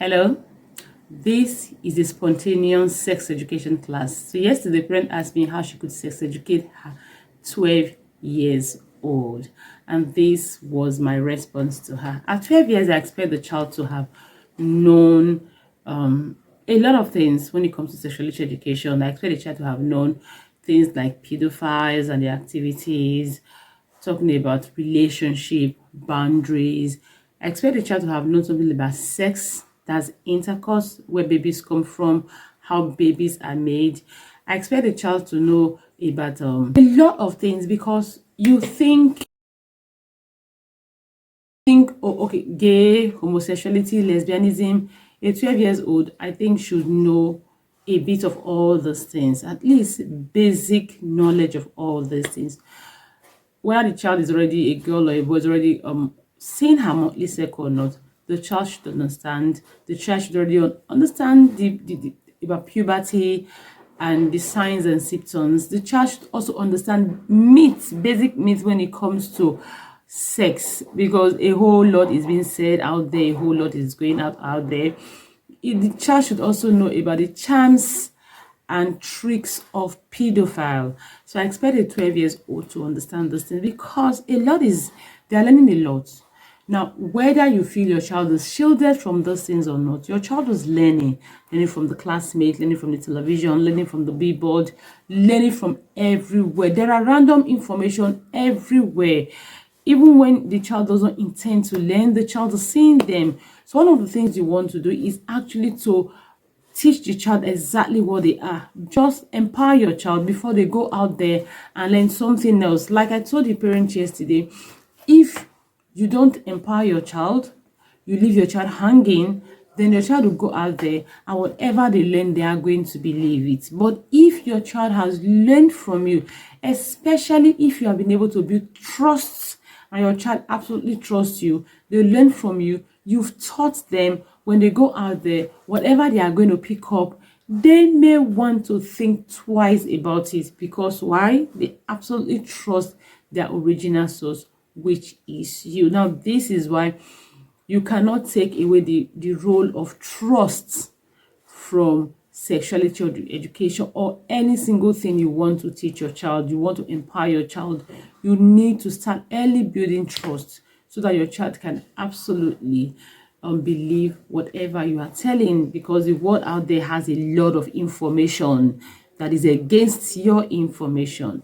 Hello, this is a spontaneous sex education class. So yesterday, the parent asked me how she could sex educate her 12 years old. And this was my response to her. At 12 years, I expect the child to have known a lot of things when it comes to sexuality education. I expect the child to have known things like pedophiles and their activities, talking about relationship, boundaries. I expect the child to have known something about sex, that's intercourse, where babies come from, how babies are made. I expect the child to know about a lot of things, because you think, oh, okay, gay, homosexuality, lesbianism. A 12 years old, I think, should know a bit of all those things, at least basic knowledge of all these things. Whether the child is already a girl or a boy, is already seeing her monthly cycle or not, the child should understand. The child should already understand the about puberty and the signs and symptoms. The child should also understand myths, basic myths when it comes to sex, because a whole lot is being said out there, a whole lot is going out there. The child should also know about the charms and tricks of pedophile. So I expect a 12 years old to understand this thing, because they're learning a lot. Now, whether you feel your child is shielded from those things or not, your child is learning from the classmates, learning from the television, learning from the billboard, learning from everywhere. There are random information everywhere. Even when the child doesn't intend to learn, the child is seeing them. So one of the things you want to do is actually to teach the child exactly what they are. Just empower your child before they go out there and learn something else. Like I told the parents yesterday, if you don't empower your child, you leave your child hanging, then your child will go out there and whatever they learn, they are going to believe it. But if your child has learned from you, especially if you have been able to build trust and your child absolutely trusts you, they learn from you, you've taught them, when they go out there, whatever they are going to pick up, they may want to think twice about it, because why? They absolutely trust their original source, which is you. Now, this is why you cannot take away the role of trust from sexuality or education, or any single thing you want to teach your child, you want to empower your child. You need to start early building trust, so that your child can absolutely believe whatever you are telling, because the world out there has a lot of information that is against your information.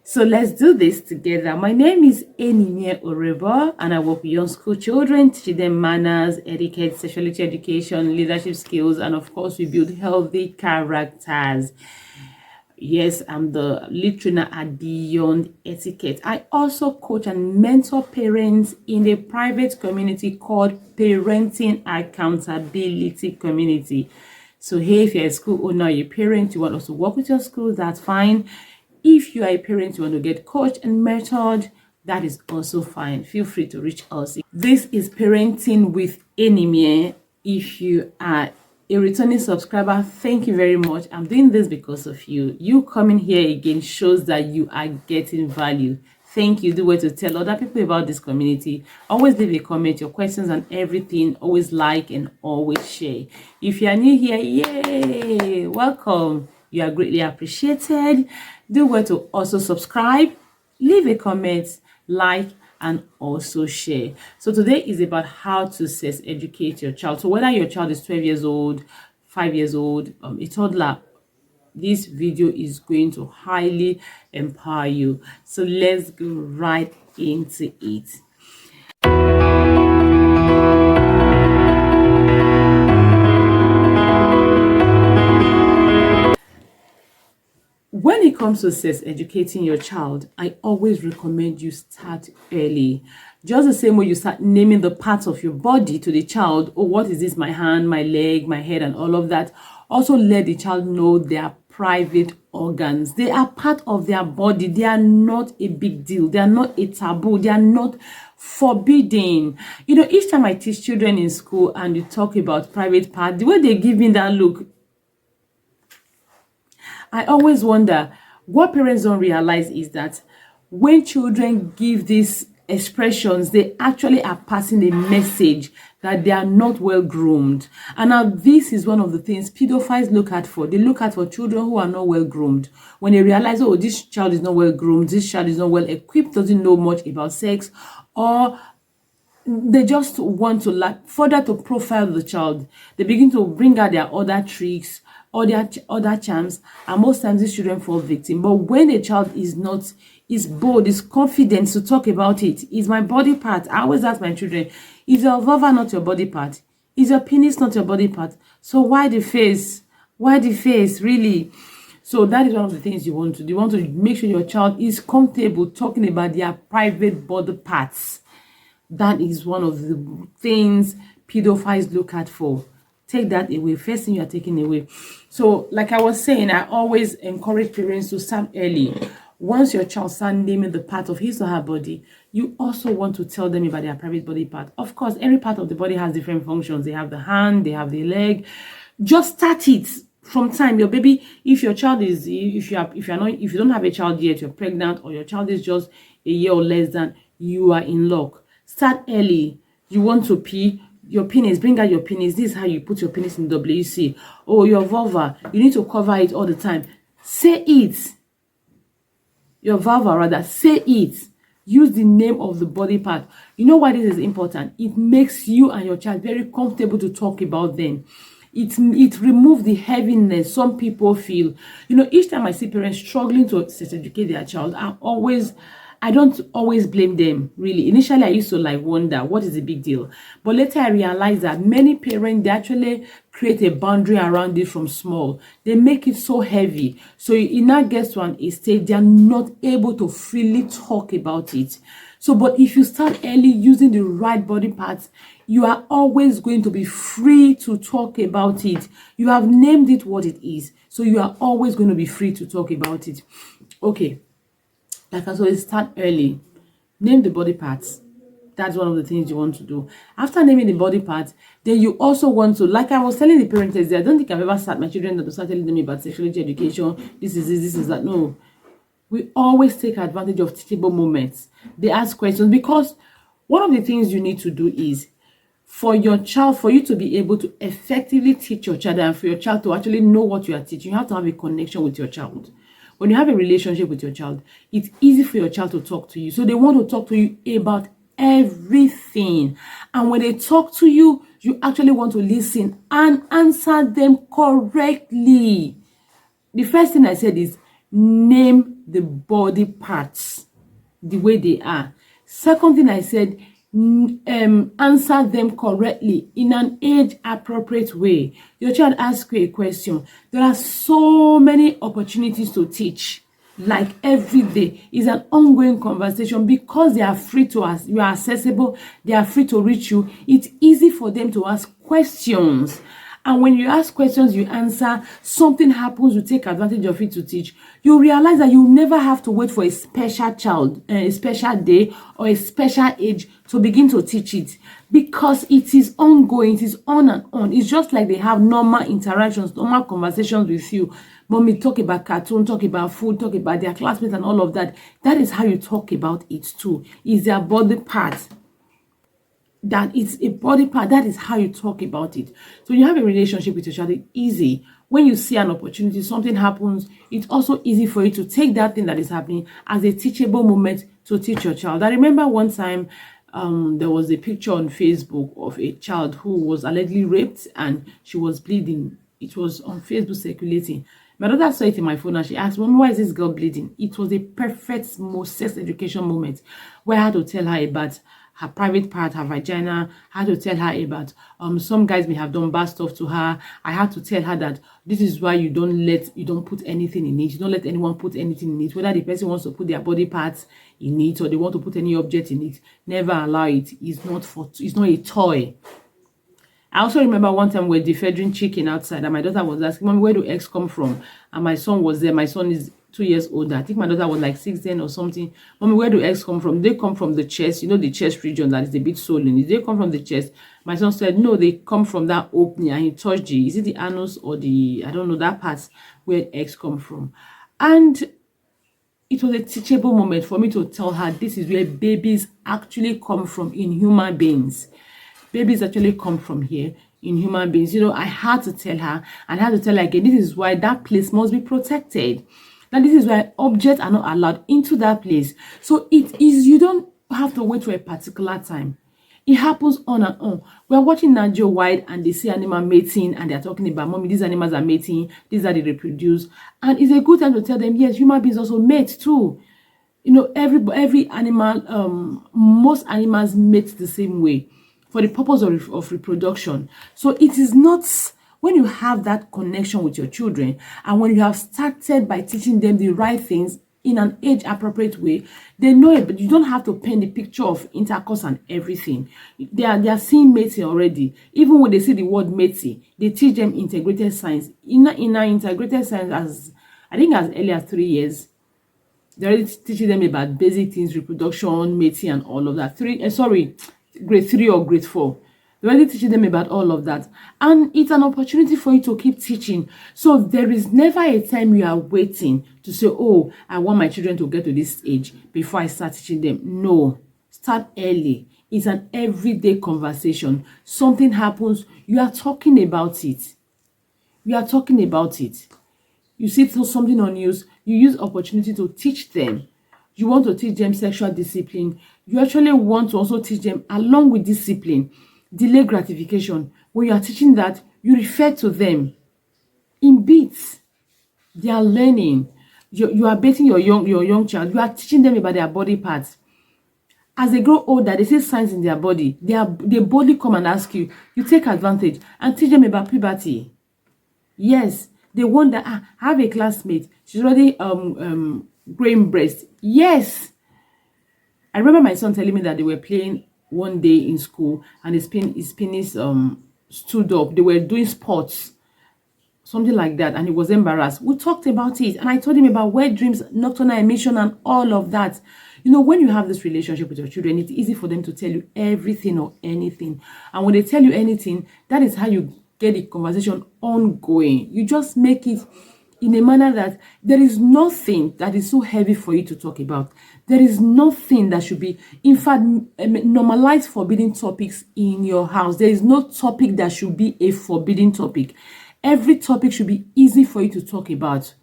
So let's do this together. My name is Enimie Oreba, and I work with young school children, teaching them manners, etiquette, sexuality education, leadership skills, and of course, we build healthy characters. Yes, I'm the lead trainer at Beyond Etiquette. I also coach and mentor parents in a private community called Parenting Accountability Community. So hey, if you're a school owner, you're a parent, you want us to work with your school, that's fine. If you are a parent, you want to get coached and mentored, that is also fine. Feel free to reach us. This is Parenting with Enimie. If you are a returning subscriber, thank you very much. I'm doing this because of you. You coming here again shows that you are getting value. Thank you. Do well to tell other people about this community. Always leave a comment, your questions and everything. Always like and always share. If you are new here, yay, welcome. You are greatly appreciated. Do well to also subscribe, leave a comment, like, and also share. So today is about how to sex educate your child. So whether your child is 12 years old, 5 years old, a toddler, this video is going to highly empower you. So let's go right into it. When it comes to sex educating your child, I always recommend you start early. Just the same way you start naming the parts of your body to the child. Oh, what is this? My hand, my leg, my head, and all of that. Also let the child know their private organs. They are part of their body. They are not a big deal. They are not a taboo. They are not forbidden. You know, each time I teach children in school and you talk about private part, the way they give me that look, I always wonder, what parents don't realize is that when children give this expressions, they actually are passing a message that they are not well groomed. And now this is one of the things pedophiles look at for. They look at for children who are not well groomed. When they realize, oh, this child is not well groomed, this child is not well equipped, doesn't know much about sex, or they just want to further to profile the child. They begin to bring out their other tricks or their other charms, and most times these children fall victim. But when a child is bold, is confident to talk about it, is my body part. I always ask my children, is your vulva not your body part? Is your penis not your body part? So why the face? Why the face, really? So that is one of the things you want to do. You want to make sure your child is comfortable talking about their private body parts. That is one of the things pedophiles look at for. Take that away. First thing you are taking away. So, like I was saying, I always encourage parents to start early. Once your child starts naming the part of his or her body, you also want to tell them about their private body part. Of course, every part of the body has different functions. They have the hand, they have the leg. Just start it from time. Your baby, if your child is, if you don't have a child yet, you're pregnant, or your child is just a year or less than, you are in luck. Start early. You want to pee, your penis, bring out your penis. This is how you put your penis in WC. Oh, your vulva, you need to cover it all the time. Say it. Your vulva, rather, say it. Use the name of the body part. You know why this is important? It makes you and your child very comfortable to talk about them. It removes the heaviness some people feel. You know, each time I see parents struggling to educate their child, I don't always blame them, really. Initially, I used to wonder, what is the big deal? But later I realized that many parents, they actually create a boundary around it from small. They make it so heavy. So it now gets to a stage they are not able to freely talk about it. So, but if you start early using the right body parts, you are always going to be free to talk about it. You have named it what it is. So you are always going to be free to talk about it. Okay. Like I always, start early. Name the body parts. That's one of the things you want to do. After naming the body parts, then you also want to, like I was telling the parents, I don't think I've ever sat my children to start telling them about sexuality education. This is that. No. We always take advantage of teachable moments. They ask questions, because one of the things you need to do is for your child, for you to be able to effectively teach your child, and for your child to actually know what you are teaching, you have to have a connection with your child. When you have a relationship with your child, it's easy for your child to talk to you. So they want to talk to you about everything. And when they talk to you, you actually want to listen and answer them correctly. The first thing I said is name the body parts the way they are. Second thing I said, answer them correctly in an age-appropriate way. Your child asks you a question. There are so many opportunities to teach. Like every day is an ongoing conversation, because they are free to ask. You are accessible. They are free to reach you. It's easy for them to ask questions. And when you ask questions, you answer, something happens, you take advantage of it to teach. You realize that you never have to wait for a special child, a special day, or a special age to begin to teach it, because it is ongoing, it is on and on. It's just like they have normal interactions, normal conversations with you. Mommy talk about cartoon, talk about food, talk about their classmates and all of that. That is how you talk about it too. It's their body part. That it's a body part. That is how you talk about it. So you have a relationship with your child. It's easy. When you see an opportunity, something happens, it's also easy for you to take that thing that is happening as a teachable moment to teach your child. I remember one time there was a picture on Facebook of a child who was allegedly raped and she was bleeding. It was on Facebook circulating. My daughter saw it in my phone and she asked, Mommy, why is this girl bleeding? It was a perfect, most sex education moment where I had to tell her about her private part, her vagina. I had to tell her about some guys may have done bad stuff to her. I had to tell her that this is why you don't put anything in it. You don't let anyone put anything in it. Whether the person wants to put their body parts in it or they want to put any object in it, never allow it. It's not a toy. I also remember one time we were defedering chicken outside and my daughter was asking, Mommy, where do eggs come from? And my son was there. My son is 2 years older. I think my daughter was like 16 or something. Mommy, where do eggs come from? They come from the chest. You know, the chest region that is a bit swollen. Did they come from the chest? My son said, no, they come from that opening. And he touched is it the anus or I don't know, that part where eggs come from. And it was a teachable moment for me to tell her this is where babies actually come from in human beings. Babies actually come from here in human beings. I had to tell her, and I had to tell her again, this is why that place must be protected. Now, this is why objects are not allowed into that place. So you don't have to wait for a particular time. It happens on and on. We are watching Najo Wild and they see animal mating and they are talking about, mommy, these animals are mating, these are they reproduce. And it's a good time to tell them, yes, human beings also mate too. Every animal, most animals mate the same way for the purpose of reproduction. So it is not, when you have that connection with your children and when you have started by teaching them the right things in an age appropriate way, they know it, but you don't have to paint the picture of intercourse and everything. They are seeing mating already. Even when they see the word mating, they teach them integrated science. In our integrated science, I think as early as 3 years, they're already teaching them about basic things, reproduction, mating, and all of that. Grade 3 or grade 4. They're already teaching them about all of that. And it's an opportunity for you to keep teaching. So there is never a time you are waiting to say, oh, I want my children to get to this age before I start teaching them. No, start early. It's an everyday conversation. Something happens, you are talking about it. You are talking about it. You see something on news, you use opportunity to teach them. You want to teach them sexual discipline. You actually want to also teach them, along with discipline, delay gratification. When you are teaching that, you refer to them in bits. They are learning. You are baiting your young child. You are teaching them about their body parts. As they grow older, they see signs in their body. They boldly come and ask you. You take advantage and teach them about puberty. Yes, they wonder, I have a classmate. She's already growing breast. Yes. I remember my son telling me that they were playing one day in school and his penis stood up. They were doing sports, something like that, and he was embarrassed. We talked about it and I told him about wet dreams, nocturnal emission, and all of that. When you have this relationship with your children, it's easy for them to tell you everything or anything. And when they tell you anything, that is how you get the conversation ongoing. You just make it in a manner that there is nothing that is so heavy for you to talk about. There is nothing that should be, in fact, normalize forbidden topics in your house. There is no topic that should be a forbidden topic. Every topic should be easy for you to talk about.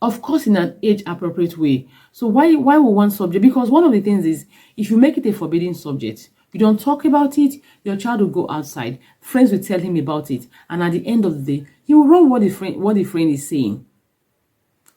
Of course, in an age-appropriate way. So why one subject? Because one of the things is, if you make it a forbidden subject, you don't talk about it, your child will go outside. Friends will tell him about it. And at the end of the day, he will run what the friend is saying.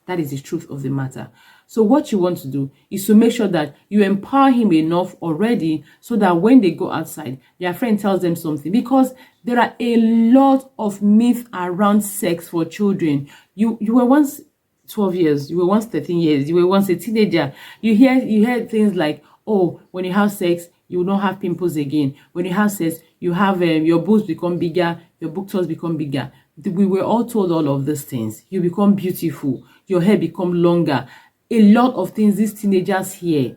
That is the truth of the matter. So what you want to do is to make sure that you empower him enough already so that when they go outside, their friend tells them something. Because there are a lot of myths around sex for children. You were once 12 years, you were once 13 years, you were once a teenager. You hear things like, oh, when you have sex, you will not have pimples again. When you have sex, you have your boobs become bigger, your booktores become bigger. We were all told all of these things. You become beautiful, your hair become longer. A lot of things these teenagers hear,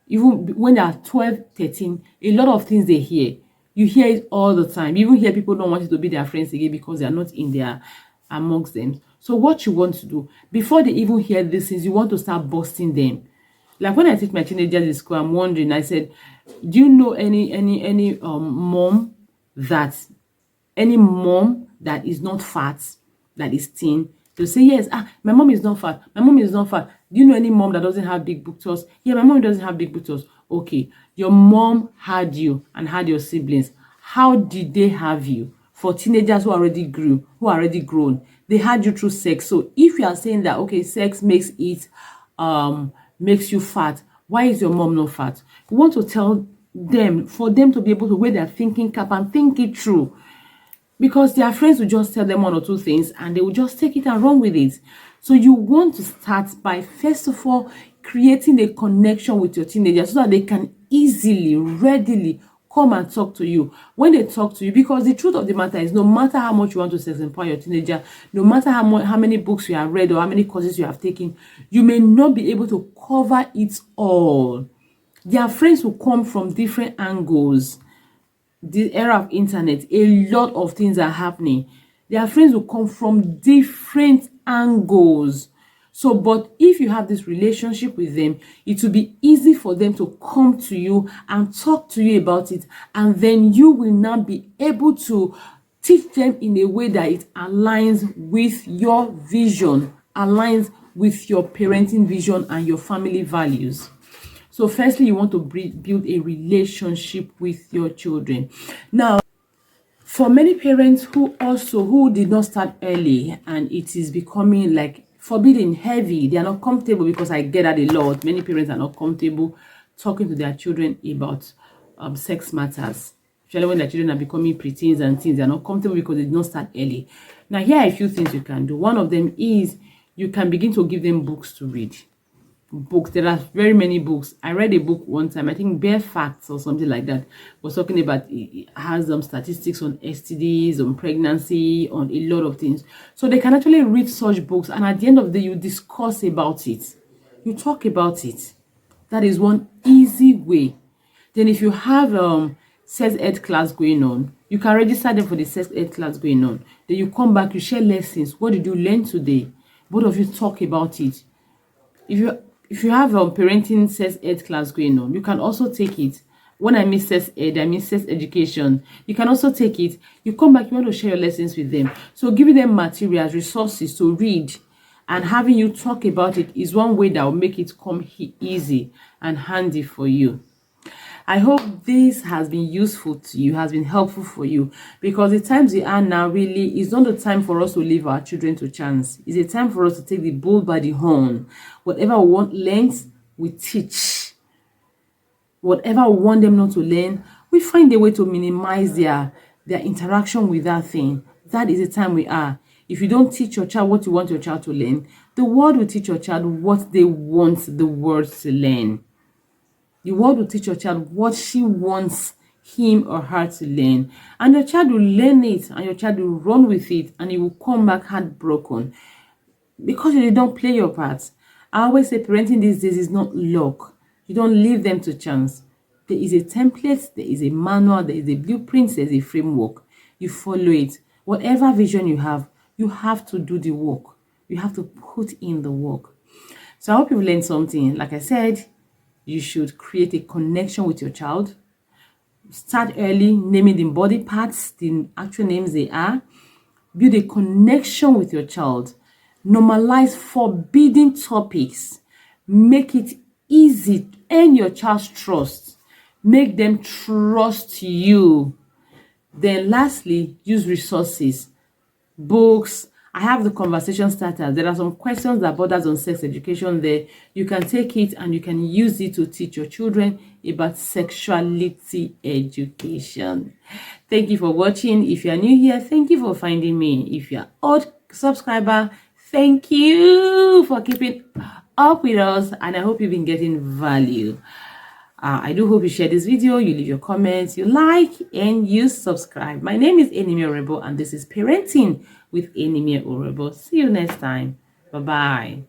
even when they are 12, 13, a lot of things they hear. You hear it all the time. You even hear people don't want you to be their friends again because they are not in there amongst them. So what you want to do, before they even hear these things, you want to start busting them. Like when I teach my teenagers in school, I'm wondering, I said, do you know any mom that is not fat, that is thin? They'll say, yes, my mom is not fat. My mom is not fat. Do you know any mom that doesn't have big booktores? Yeah, my mom doesn't have big booktores. Okay, your mom had you and had your siblings. How did they have you? For teenagers who already grown, they had you through sex. So if you are saying that, okay, sex makes you fat, why is your mom not fat? You want to tell them, for them to be able to wear their thinking cap and think it through. Because their friends will just tell them one or two things and they will just take it and run with it. So you want to start by, first of all, creating a connection with your teenagers so that they can easily, readily come and talk to you. When they talk to you, because the truth of the matter is, no matter how much you want to sex empower your teenager, no matter how many books you have read or how many courses you have taken, you may not be able to cover it all. Their friends will come from different angles. The era of internet, a lot of things are happening. Their friends will come from different angles. So, but if you have this relationship with them, it will be easy for them to come to you and talk to you about it. And then you will now be able to teach them in a way that it aligns with your vision, aligns with your parenting vision and your family values. So firstly, you want to build a relationship with your children. Now, for many parents who did not start early and it is becoming like forbidden, heavy, they are not comfortable, because I get that a lot. Many parents are not comfortable talking to their children about sex matters, especially when their children are becoming preteens and teens. They are not comfortable because they did not start early. Now, here are a few things you can do. One of them is you can begin to give them books to read. Books, there are very many books. I read a book one time, I think Bare Facts or something like that, was talking about, it has some statistics on STDs, on pregnancy, on a lot of things. So they can actually read such books, and at the end of the day, you discuss about it, you talk about it. That is one easy way. Then if you have sex ed class going on, you can register them for the sex ed class going on. Then you come back, you share lessons. What did you learn today? Both of you talk about it. If you have a parenting sex ed class going on, you can also take it. When I mean sex ed, I mean sex education. You can also take it. You come back, you want to share your lessons with them. So giving them materials, resources to read, and having you talk about it is one way that will make it come easy and handy for you. I hope this has been useful to you, has been helpful for you, because the times we are now really is not the time for us to leave our children to chance. It's a time for us to take the bull by the horn. Whatever we want learned, we teach. Whatever we want them not to learn, we find a way to minimize their interaction with that thing. That is the time we are. If you don't teach your child what you want your child to learn, the world will teach your child what they want the world to learn. The world will teach your child what she wants him or her to learn. And your child will learn it, and your child will run with it, and you will come back heartbroken because you don't play your part. I always say parenting these days is not luck. You don't leave them to chance. There is a template, there is a manual, there is a blueprint, there is a framework. You follow it. Whatever vision you have to do the work. You have to put in the work. So I hope you've learned something. Like I said, you should create a connection with your child. Start early, naming the body parts, the actual names they are. Build a connection with your child. Normalize forbidden topics. Make it easy. Earn your child's trust. Make them trust you. Then lastly, use resources. Books. I have the conversation starters. There are some questions that borders on sex education there. You can take it and you can use it to teach your children about sexuality education. Thank you for watching. If you are new here, thank you for finding me. If you are old subscriber, thank you for keeping up with us, and I hope you've been getting value. I do hope you share this video, you leave your comments, you like, and you subscribe. My name is Enime Orebo, and this is Parenting with Enime Orebo. See you next time. Bye-bye.